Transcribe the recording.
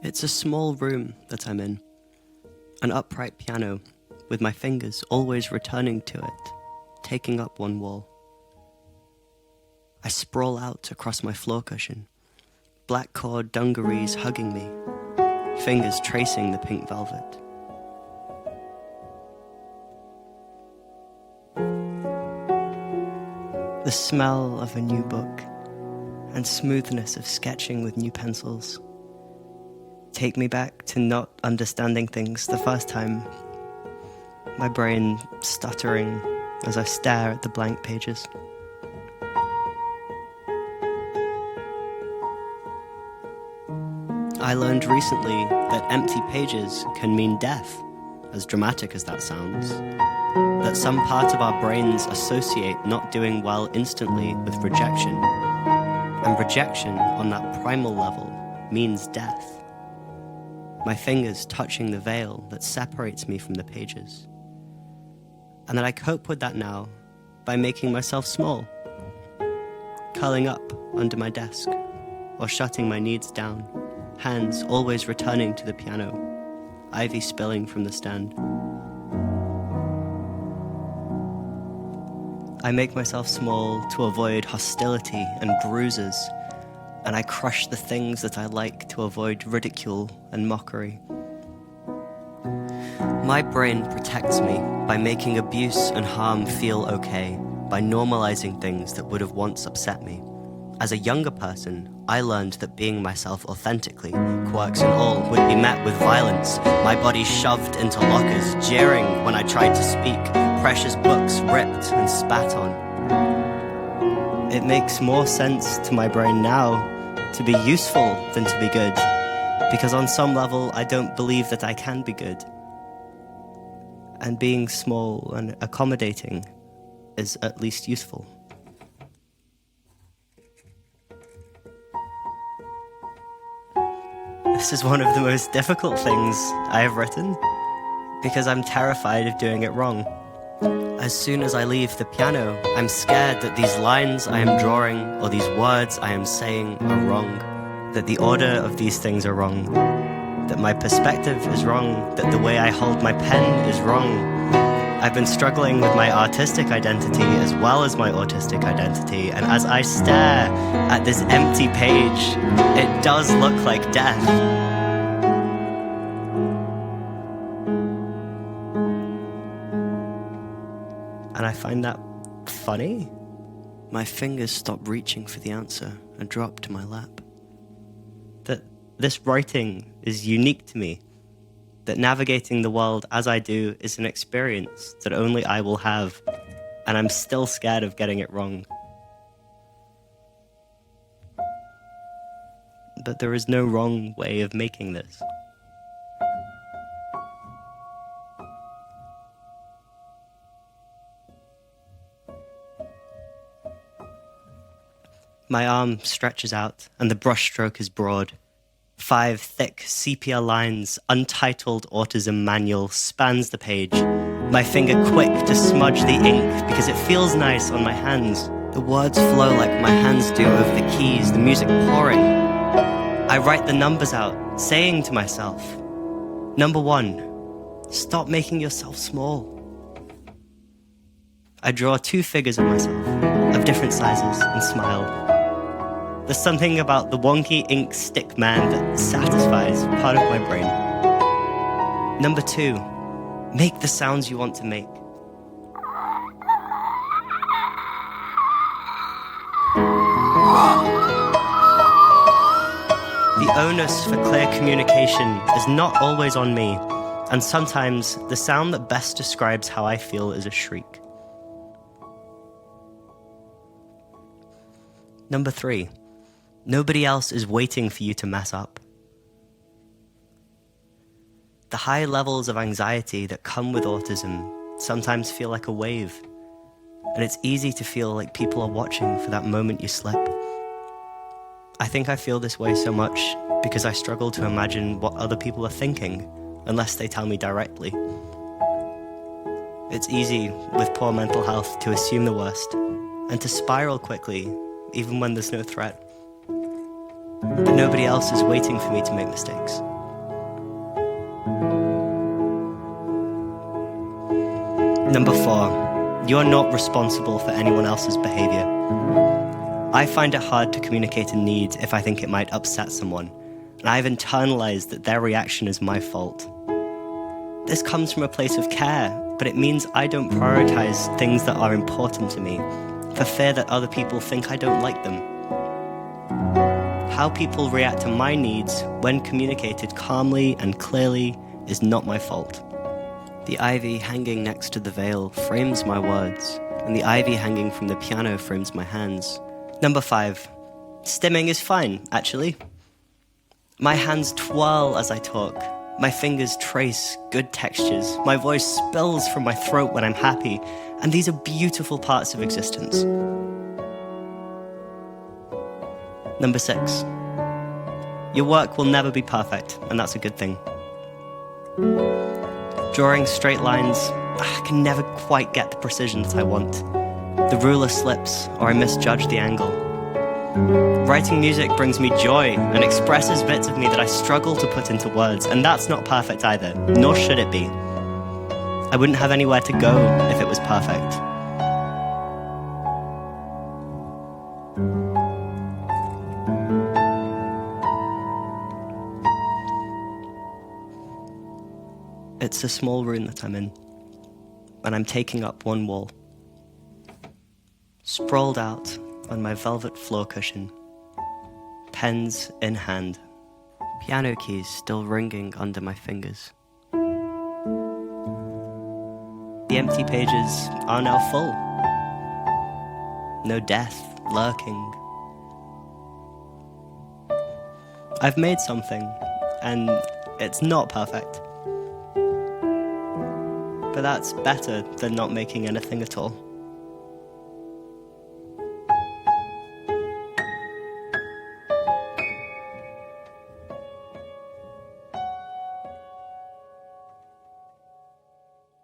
It's a small room that I'm in, an upright piano with my fingers always returning to it, taking up one wall. I sprawl out across my floor cushion, black cord dungarees hugging me, fingers tracing the pink velvet. The smell of a new book and smoothness of sketching with new pencils take me back to not understanding things the first time, my brain stuttering as I stare at the blank pages. I learned recently that empty pages can mean death, as dramatic as that sounds. That some part of our brains associate not doing well instantly with rejection, and rejection on that primal level means death. My fingers touching the veil that separates me from the pages. And that I cope with that now by making myself small, curling up under my desk, or shutting my knees down, hands always returning to the piano, ivy spilling from the stand. I make myself small to avoid hostility and bruises, and I crush the things that I like to avoid ridicule and mockery. My brain protects me by making abuse and harm feel okay, by normalizing things that would have once upset me. As a younger person, I learned that being myself authentically, quirks and all, would be met with violence, my body shoved into lockers, jeering when I tried to speak, precious books ripped and spat on. It makes more sense to my brain now to be useful than to be good, because on some level I don't believe that I can be good. And being small and accommodating is at least useful. This is one of the most difficult things I have written, because I'm terrified of doing it wrong. As soon as I leave the piano, I'm scared that these lines I am drawing or these words I am saying are wrong, that the order of these things are wrong, that my perspective is wrong, that the way I hold my pen is wrong. I've been struggling with my artistic identity as well as my autistic identity, and as I stare at this empty page, it does look like death. And I find that funny. My fingers stop reaching for the answer and drop to my lap. That this writing is unique to me. That navigating the world as I do is an experience that only I will have, and I'm still scared of getting it wrong. But there is no wrong way of making this. My arm stretches out, and the brushstroke is broad. 5 thick sepia lines, untitled autism manual, spans the page. My finger quick to smudge the ink because it feels nice on my hands. The words flow like my hands do over the keys, the music pouring. I write the numbers out, saying to myself, Number 1, stop making yourself small. I draw 2 figures of myself, of different sizes, and smile. There's something about the wonky ink stick man that satisfies part of my brain. Number 2, make the sounds you want to make. The onus for clear communication is not always on me, and sometimes the sound that best describes how I feel is a shriek. Number 3, nobody else is waiting for you to mess up. The high levels of anxiety that come with autism sometimes feel like a wave, and it's easy to feel like people are watching for that moment you slip. I think I feel this way so much because I struggle to imagine what other people are thinking unless they tell me directly. It's easy with poor mental health to assume the worst and to spiral quickly even when there's no threat. But nobody else is waiting for me to make mistakes. Number 4, you're not responsible for anyone else's behavior. I find it hard to communicate a need if I think it might upset someone, and I've internalized that their reaction is my fault. This comes from a place of care, but it means I don't prioritize things that are important to me, for fear that other people think I don't like them. How people react to my needs when communicated calmly and clearly is not my fault. The ivy hanging next to the veil frames my words, and the ivy hanging from the piano frames my hands. Number 5, stimming is fine, actually. My hands twirl as I talk. My fingers trace good textures. My voice spills from my throat when I'm happy, and these are beautiful parts of existence. Number 6, your work will never be perfect, and that's a good thing. Drawing straight lines, I can never quite get the precision that I want. The ruler slips, or I misjudge the angle. Writing music brings me joy and expresses bits of me that I struggle to put into words, and that's not perfect either, nor should it be. I wouldn't have anywhere to go if it was perfect. It's a small room that I'm in, and I'm taking up one wall. Sprawled out on my velvet floor cushion, pens in hand, piano keys still ringing under my fingers. The empty pages are now full. No death lurking. I've made something, and it's not perfect. But that's better than not making anything at all.